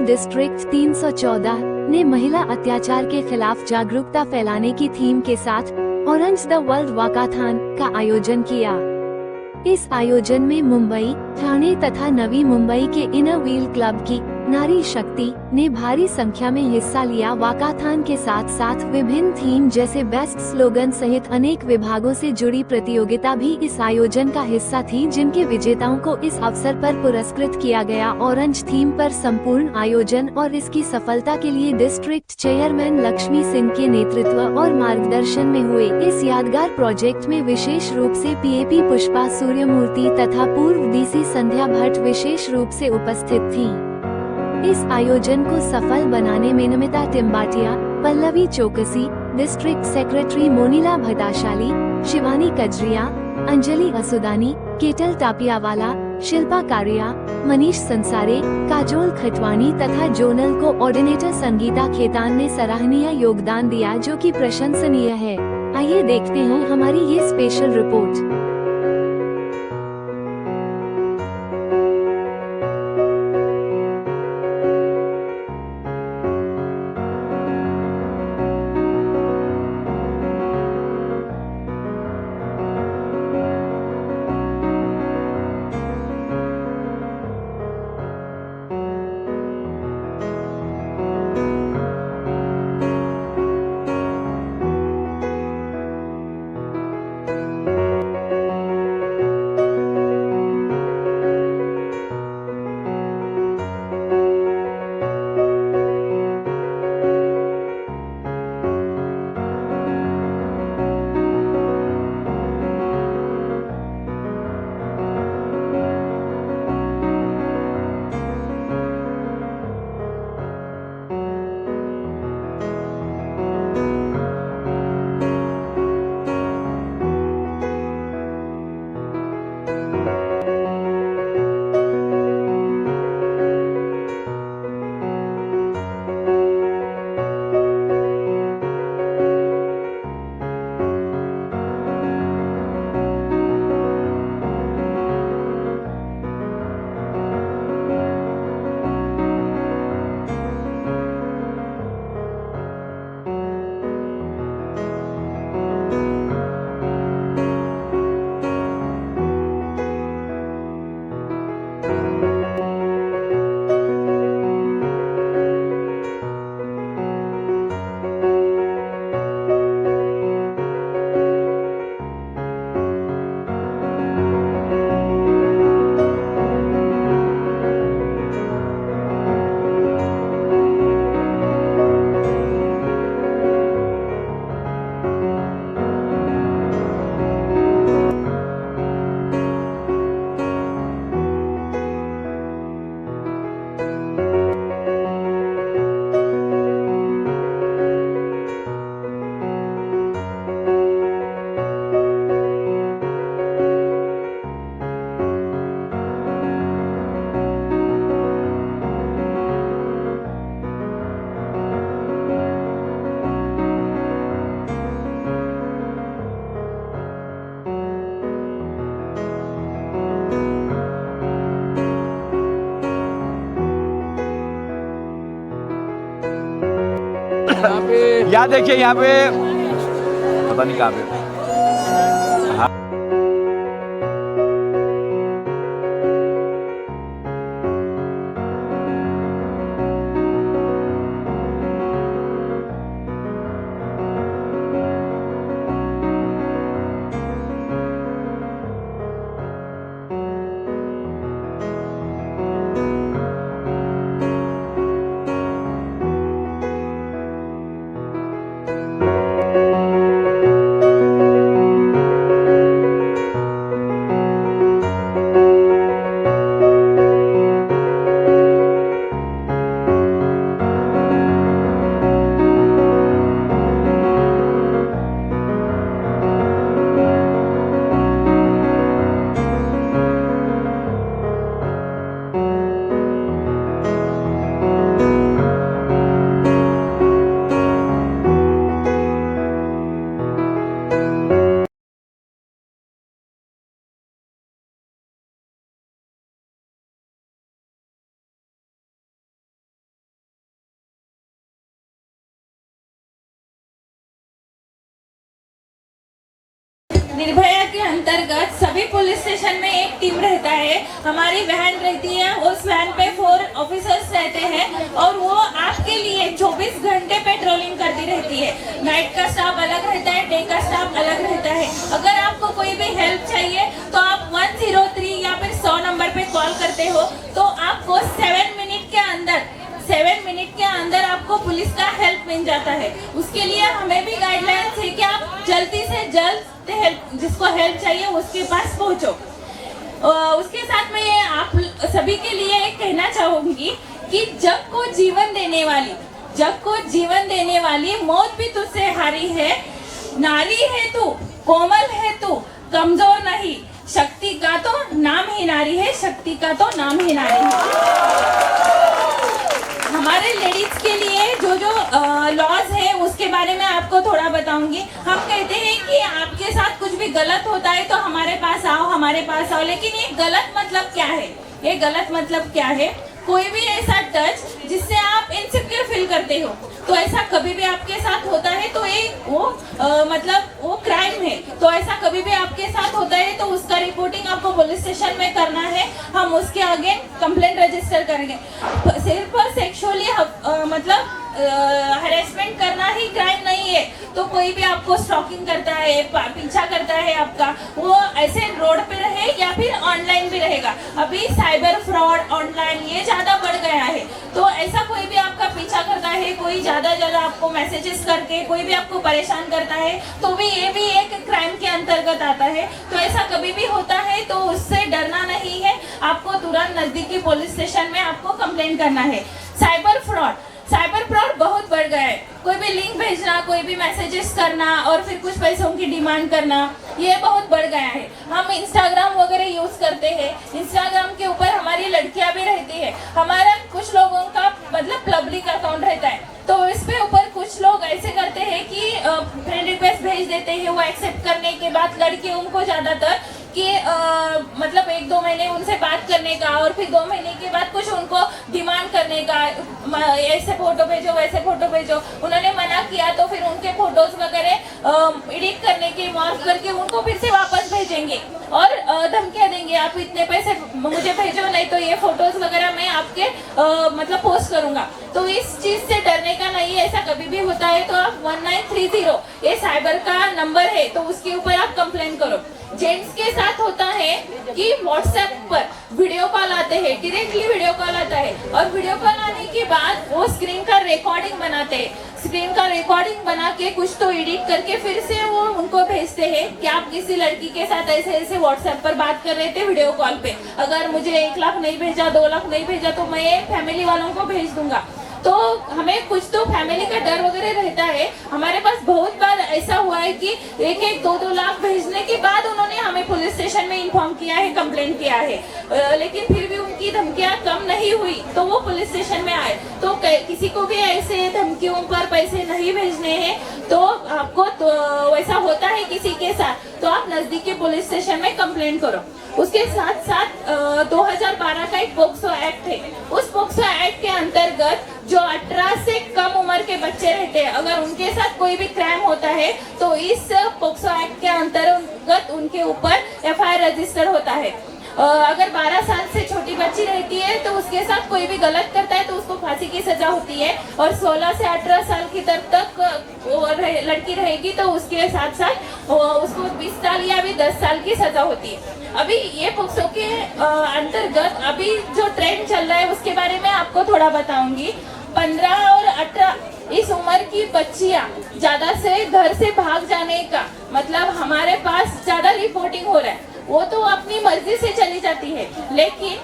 District 314 ने महिला अत्याचार के खिलाफ जागरूकता फैलाने की थीम के साथ ऑरेंज द वर्ल्ड वॉकाथॉन का आयोजन किया। इस आयोजन में मुंबई, ठाणे तथा नवी मुंबई के इनर व्हील क्लब की नारी शक्ति ने भारी संख्या में हिस्सा लिया। वॉकाथॉन के साथ साथ विभिन्न थीम जैसे बेस्ट स्लोगन सहित अनेक विभागों से जुड़ी प्रतियोगिता भी इस आयोजन का हिस्सा थी, जिनके विजेताओं को इस अवसर पर पुरस्कृत किया गया। ऑरेंज थीम पर संपूर्ण आयोजन और इसकी सफलता के लिए डिस्ट्रिक्ट चेयरमैन लक्ष्मी सिंह के नेतृत्व और मार्गदर्शन में हुए इस यादगार प्रोजेक्ट में विशेष रूप से पीएपी पुष्पा सूर्यमूर्ति तथा पूर्व डीसी संध्या भट्ट विशेष रूप से उपस्थित थीं। इस आयोजन को सफल बनाने में नमिता टिम्बाटिया, पल्लवी चौकसी, डिस्ट्रिक्ट सेक्रेटरी मोनिला भटाशाली, शिवानी कजरिया, अंजलि असुदानी, केटल टापियावाला, शिल्पा कारिया, मनीष संसारे, काजोल खटवानी तथा जोनल कोऑर्डिनेटर संगीता खेतान ने सराहनीय योगदान दिया, जो कि प्रशंसनीय है। आइए देखते हैं हमारी ये स्पेशल रिपोर्ट। यहाँ देखिए, यहाँ पे पता नहीं कहाँ पे। निर्भया के अंतर्गत सभी पुलिस स्टेशन में एक टीम रहता है, हमारी वैन रहती है, उस वैन पे 4 ऑफिसर्स रहते हैं और वो आपके लिए 24 घंटे पेट्रोलिंग करती रहती है। नाइट का स्टाफ अलग रहता है, डे का स्टाफ अलग रहता है। अगर आपको कोई भी हेल्प चाहिए तो आप 103 या फिर 100 नंबर पे कॉल करते हो तो आपको 7 मिनट के अंदर आपको पुलिस का हेल्प मिल जाता है। उसके लिए हमें भी गाइडलाइंस है कि आप जल्दी से जल्द हेल्प, जिसको हेल्प चाहिए उसके पास पहुंचो। उसके साथ मैं आप सभी के लिए एक कहना चाहूंगी कि जग को जीवन देने वाली मौत भी तुझसे हारी है। नारी है तू, कोमल है तू, कमजोर नहीं, शक्ति का तो नाम ही नारी है, शक्ति का तो नाम ही नारी है। हमारे लेडीज के लिए जो लॉज है उसके बारे में आपको थोड़ा बताऊंगी। हम कहते हैं कि आपके साथ कुछ भी गलत होता है तो हमारे पास आओ, लेकिन ये गलत मतलब क्या है? कोई भी ऐसा टच जिससे आप इनसिक्योर फील करते हो, तो ऐसा कभी भी आपके साथ होता है तो वो क्राइम है। तो ऐसा कभी भी आपके साथ होता है तो उसका रिपोर्टिंग आपको पुलिस स्टेशन में करना है, हम उसके आगे कंप्लेंट रजिस्टर करेंगे। सिर्फ सेक्सुअली हरेसमेंट करना ही क्राइम नहीं है, तो कोई भी आपको स्टॉकिंग करता है, पीछा करता है आपका, वो ऐसे रोड पे रहे या फिर ऑनलाइन भी रहेगा। अभी साइबर फ्रॉड ऑनलाइन ये ज्यादा बढ़ गया है, तो ऐसा कोई भी आपका पीछा करता है, कोई ज्यादा आपको मैसेजेस करके कोई भी आपको परेशान करता है, तो भी ये भी एक क्राइम के अंतर्गत आता है। तो ऐसा कभी भी होता है तो उससे डरना नहीं है, आपको तुरंत नजदीकी पुलिस स्टेशन में आपको कंप्लेंट करना है। साइबर फ्रॉड बहुत बढ़ गया है। कोई भी लिंक भेजना, कोई भी मैसेजेस करना और फिर कुछ पैसों की डिमांड करना, ये बहुत बढ़ गया है। हम इंस्टाग्राम वगैरह यूज करते हैं, इंस्टाग्राम के ऊपर हमारी लड़कियां भी रहती है, हमारा कुछ लोगों का पब्लिक अकाउंट रहता है, तो इस पे ऊपर कुछ लोग ऐसे करते हैं कि फ्रेंड रिक्वेस्ट भेज देते हैं। वो एक्सेप्ट करने के बाद लड़के उनको ज्यादातर कि 1-2 महीने उनसे बात करने का और फिर 2 महीने के बाद कुछ उनको डिमांड करने का, ऐसे फोटो भेजो वैसे फोटो भेजो। उन्होंने मना किया तो फिर उनके फोटोज वगैरह एडिट करने के मार्क करके उनको फिर से वापस भेजेंगे और धमकियां देंगे, आप इतने पैसे मुझे भेजो नहीं तो ये फोटोज वगैरह मैं आपके पोस्ट करूंगा। तो इस चीज से डरने का नहीं है। ऐसा कभी भी होता है तो आप 1930 ये साइबर का नंबर है, तो उसके ऊपर आप कंप्लेन करो। जेंट्स के साथ होता है कि व्हाट्सएप पर वीडियो कॉल आते हैं, डायरेक्टली वीडियो कॉल आता है और वीडियो कॉल आने के बाद वो स्क्रीन का रिकॉर्डिंग बनाते हैं। स्क्रीन का रिकॉर्डिंग बना के कुछ तो एडिट करके फिर से वो उनको भेजते हैं कि आप किसी लड़की के साथ ऐसे व्हाट्सएप पर बात कर रहे थे वीडियो कॉल पे, अगर मुझे 1 लाख नहीं भेजा, 2 लाख नहीं भेजा तो मैं फैमिली वालों को भेज दूंगा। तो हमें कुछ तो फैमिली का डर वगैरह रहता है। हमारे पास बहुत बार ऐसा हुआ है कि 1-1, 2-2 लाख भेजने के बाद उन्होंने हमें पुलिस स्टेशन में इन्फॉर्म किया है, कंप्लेंट किया है, लेकिन फिर भी उनकी धमकियां कम नहीं हुई तो वो पुलिस स्टेशन में आए। तो किसी को भी ऐसे धमकियों पर पैसे नहीं भेजने हैं तो आपको तो वैसा होता है किसी के साथ तो आप नजदीकी पुलिस स्टेशन में कंप्लेंट करो। उसके साथ साथ 2012 का एक पोक्सो एक्ट है, उस पोक्सो एक्ट के अंतर्गत जो 18 से कम उम्र के बच्चे रहते हैं, अगर उनके साथ कोई भी क्राइम होता है तो इस पोक्सो एक्ट के अंतर्गत उनके ऊपर FIR रजिस्टर होता है। अगर 12 साल से छोटी बच्ची रहती है तो उसके साथ कोई भी गलत करता है तो उसको फांसी की सजा होती है, और 16 से 18 साल की तक लड़की रहेगी तो उसके साथ साथ उसको 20 साल या भी 10 साल की सजा होती है। अभी ये पोक्सो के अंतर्गत अभी जो ट्रेंड चल रहा है उसके बारे में आपको थोड़ा बताऊंगी। 15 और 18 इस उम्र की बच्चियां ज्यादा से घर से भाग जाने का हमारे पास ज्यादा रिपोर्टिंग हो रहा है, वो तो अपनी मर्जी से चली जाती है, लेकिन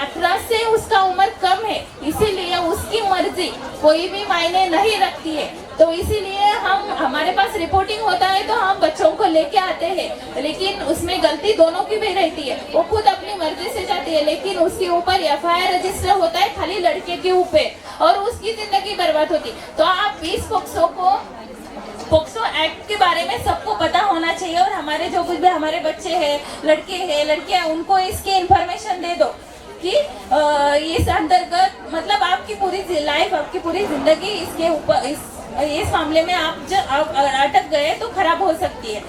18 से उसका उम्र कम है, इसीलिए उसकी मर्जी कोई भी मायने नहीं रखती है। तो इसीलिए हमारे पास रिपोर्टिंग होता है तो हम बच्चों को लेके आते हैं, लेकिन उसमें गलती दोनों की भी रहती है। वो खुद अपनी मर्जी से जाती है लेकिन उसके ऊपर FIR रजिस्टर होता है खाली लड़के के ऊपर और उसकी जिंदगी बर्बाद होती। तो आप इस पोक्सो एक्ट के बारे में सबको पता होना चाहिए, और हमारे जो कुछ भी हमारे बच्चे हैं, लड़के हैं, लड़कियां, उनको इसकी इंफॉर्मेशन दे दो कि इस अंतर्गत आपकी पूरी लाइफ, आपकी पूरी जिंदगी इसके ऊपर इस इस मामले में आप जब अटक गए तो खराब हो सकती है।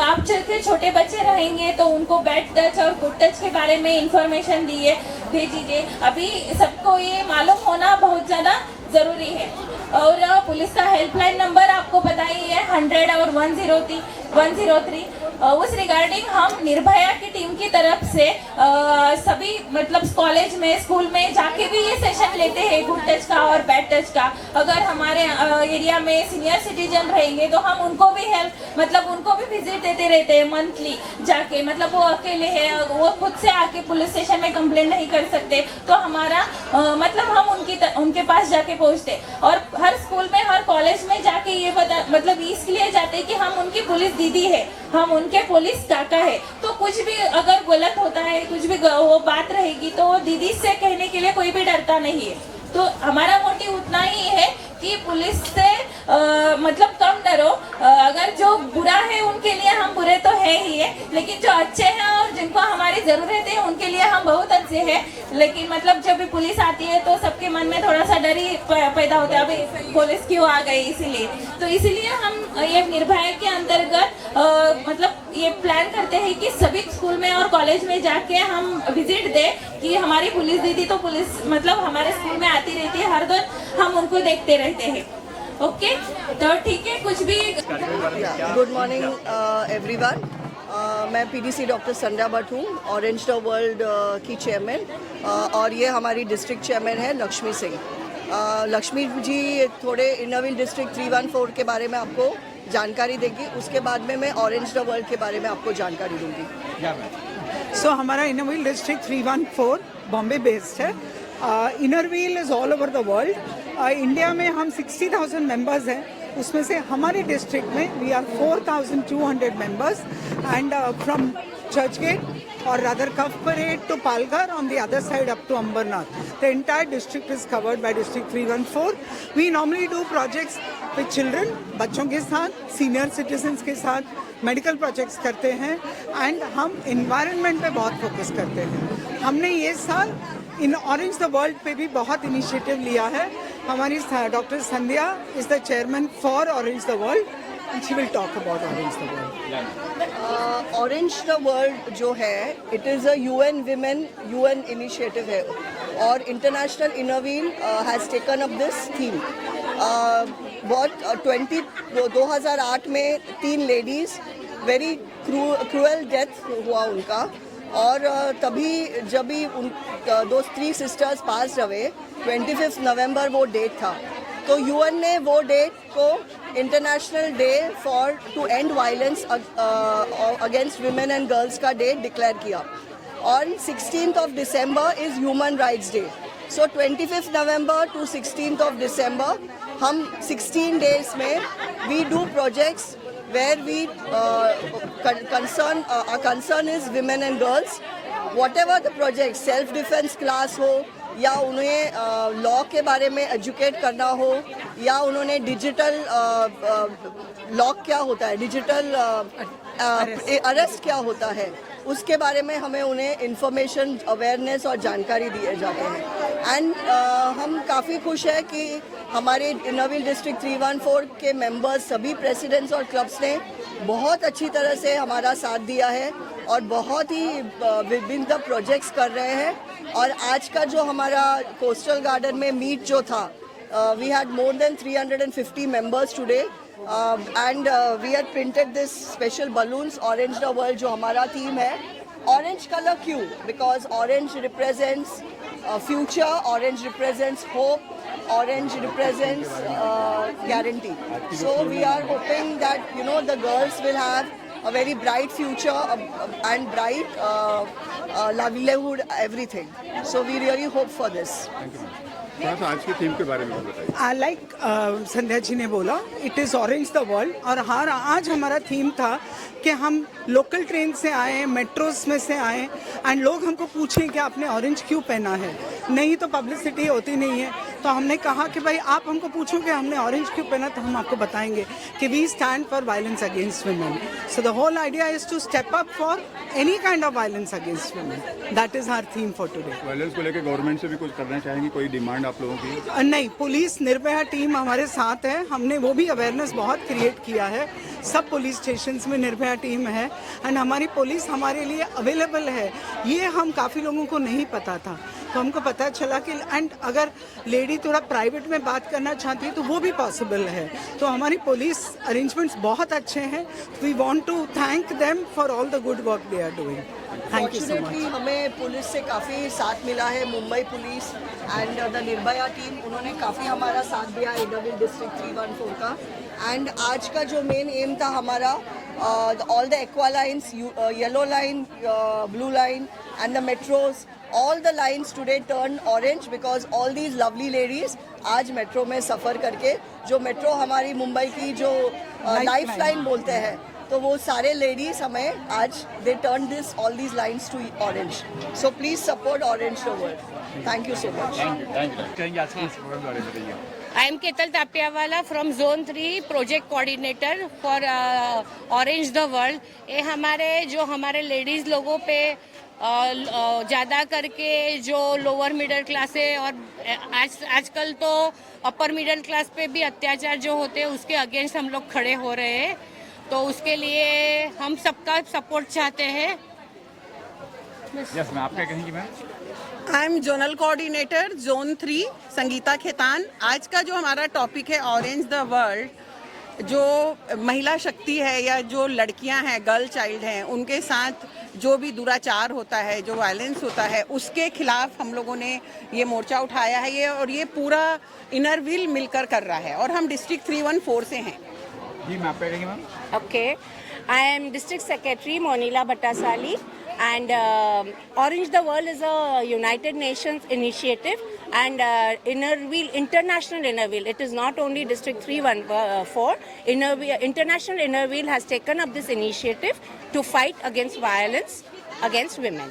आप छोटे बच्चे रहेंगे तो उनको बैड टच और गुड टच के बारे में इंफॉर्मेशन भेजिए। अभी सबको ये मालूम होना बहुत ज़्यादा ज़रूरी है। और पुलिस का हेल्पलाइन नंबर आपको पता ही है 100 और 103। उस रिगार्डिंग हम निर्भया की टीम की तरफ से सभी मतलब कॉलेज में स्कूल में जाके भी ये सेशन लेते हैं गुड टच का और बैड टच का। अगर हमारे एरिया में सीनियर सिटीजन रहेंगे तो हम उनको भी उनको भी विजिट देते रहते हैं मंथली जाके। मतलब वो अकेले है, वो खुद से आके पुलिस स्टेशन में कंप्लेंट नहीं कर सकते तो हमारा हम उनके पास जाके पहुँचते। और हर स्कूल में हर कॉलेज में जाके ये इसलिए जाते कि हम उनकी पुलिस दीदी है, हम उनके पुलिस काका है। तो कुछ भी अगर गलत होता है, कुछ भी वो बात रहेगी तो दीदी से कहने के लिए कोई भी डरता नहीं है। तो हमारा मोटिव उतना ही है कि पुलिस से कम डरो। अगर जो बुरा है उनके लिए हम बुरे तो है ही है, लेकिन जो अच्छे हैं और जिनको हमारी ज़रूरत है उनके लिए हम बहुत अच्छे हैं। लेकिन जब भी पुलिस आती है तो सबके मन में थोड़ा सा डर ही पैदा होता है, अभी पुलिस क्यों आ गई। इसीलिए हम ये निर्भया के अंतर्गत ये प्लान करते हैं कि सभी स्कूल में और कॉलेज में जाके हम विजिट दें कि हमारी पुलिस दीदी तो पुलिस हमारे स्कूल में आती रहती है, हर दिन हम उनको देखते रहते हैं। ओके, तो ठीक है। कुछ भी गुड मॉर्निंग एवरीवन। मैं पीडीसी डॉक्टर संध्या भट्ट हूँ, ऑरेंज द वर्ल्ड की चेयरमैन। और ये हमारी डिस्ट्रिक्ट चेयरमैन है लक्ष्मी सिंह। लक्ष्मी जी थोड़े इनरव्हील डिस्ट्रिक्ट 314 के बारे में आपको जानकारी देगी, उसके बाद में मैं ऑरेंज द वर्ल्ड के बारे में आपको जानकारी दूंगी। सो हमारा इनरव्हील डिस्ट्रिक्ट 314 बॉम्बे बेस्ड है। Inner Wheel is all over the world. India में हम 60,000 मेंबर्स हैं, उसमें से हमारे डिस्ट्रिक्ट में we are 4,200 members and from Churchgate और rather Cuff Parade to Palghar on the other side up to Ambernath. The entire district is covered by District 314. We normally do projects with children, बच्चों के साथ, senior citizens के साथ, medical projects करते हैं and हम environment पे बहुत फोकस करते हैं। हमने ये साल इन ऑरेंज द वर्ल्ड पे भी बहुत इनिशिएटिव लिया है। हमारी doctor Sandhya is the chairman for orange the world and she will talk about orange the world. Orange the world जो है it is a UN initiative है और international Inner Wheel has taken up this theme. 2008 में 3 ladies very cruel death हुआ उनका, और तभी जब भी दो 3 सिस्टर्स पास रहे 25 नवंबर वो डेट था, तो UN ने वो डेट को international day to end violence against women and girls का डे डिक्लेयर किया। और 16th of December is human rights day. So 25 November to 16th of December हम 16 डेज में we do projects where we our concern is women and girls. Whatever the project, self defense class हो या उन्हें law के बारे में educate करना हो या उन्होंने डिजिटल लॉ क्या होता है, डिजिटल अरेस्ट क्या होता है, उसके बारे में हमें उन्हें इंफॉर्मेशन अवेयरनेस और जानकारी दिए जाते हैं। एंड हम काफ़ी खुश है कि हमारे इनरव्हील डिस्ट्रिक्ट 314 के मेंबर्स सभी प्रेसिडेंट्स और क्लब्स ने बहुत अच्छी तरह से हमारा साथ दिया है और बहुत ही विभिन्न प्रोजेक्ट्स कर रहे हैं। और आज का जो हमारा कोस्टल गार्डन में मीट जो था, we had more than 350 members today and we had printed this special balloons orange the world जो हमारा थीम है। ऑरेंज कलर क्यों? Because orange represents future, orange represents hope, orange represents guarantee. So we are hoping that the girls will have a very bright future and bright livelihood, everything. So we really hope for this. Thank you. थोड़ा सा आज की theme के बारे में बताइए। Like Sandhya ji ने बोला, it is orange the world. और आज हमारा थीम था कि हम लोकल ट्रेन से आए, मेट्रोस में से आए एंड लोग हमको पूछें कि आपने ऑरेंज क्यों पहना है। नहीं तो पब्लिसिटी होती नहीं है, तो हमने कहा कि भाई आप हमको पूछोगे हमने ऑरेंज क्यों पहना, तो हम आपको बताएंगे कि we stand for violence against women. So the whole idea is to step up for any kind of violence against women. That is our theme for today. Violence को लेकर गवर्नमेंट से भी कुछ करना चाहेंगे, कोई डिमांड आप लोगों की? नहीं, पुलिस निर्भया टीम हमारे साथ है. हमने वो भी अवेयरनेस बहुत क्रिएट किया है. सब पुलिस स्टेशंस में निर्भया टीम है एंड हमारी पुलिस हमारे लिए अवेलेबल है. ये हम काफ़ी लोगों को नहीं पता था, तो हमको पता चला कि एंड अगर लेडी थोड़ा प्राइवेट में बात करना चाहती है तो वो भी पॉसिबल है. तो हमारी पुलिस अरेंजमेंट्स बहुत अच्छे हैं. We want to thank them for all the good work they are doing. Thank you so fortunately much. हमें पुलिस से काफ़ी साथ मिला है. Mumbai police and the Nirbhaya team, उन्होंने काफ़ी हमारा साथ दिया एडविल डिस्ट्रिक्ट 314 का. एंड आज का जो मेन एम था हमारा, all the aqua lines, yellow line, blue line and the metros, all the lines today turn orange because all these lovely ladies आज मेट्रो में सफ़र करके, जो मेट्रो हमारी मुंबई की जो लाइफ लाइन बोलते हैं, तो वो सारे लेडीज हमें आज they turn this all these lines to orange. So please support orange the world. Thank you so much. कहेंगे आज के इस प्रोग्राम के बारे में बताइए. I am Ketal Tapiawala from Zone 3 Project Coordinator for Orange the World. ये हमारे लेडीज़ लोगों पे ज़्यादा करके जो लोअर मिडिल क्लास है और आजकल तो अपर मिडिल क्लास पे भी अत्याचार जो होते हैं उसके अगेंस्ट हम लोग खड़े हो रहे हैं. तो उसके लिए हम सबका सपोर्ट चाहते हैं. यस मैम, आप क्या कहेंगी ma'am? I am zonal coordinator zone 3 Sangeeta Khetan. आज का जो हमारा टॉपिक है ऑरेंज द वर्ल्ड, जो महिला शक्ति है या जो लड़कियां हैं, गर्ल चाइल्ड हैं, उनके साथ जो भी दुराचार होता है, जो वायलेंस होता है, उसके खिलाफ हम लोगों ने ये मोर्चा उठाया है. ये और ये पूरा इनर व्हील मिलकर कर रहा है और हम डिस्ट्रिक्ट 314 से हैं. जी मैम, आप क्या कहेंगे ma'am? Okay, I am District Secretary Monila Bhattasali, and Orange the World is a United Nations initiative and International Inner Wheel. It is not only District 314. International Inner Wheel has taken up this initiative to fight against violence against women.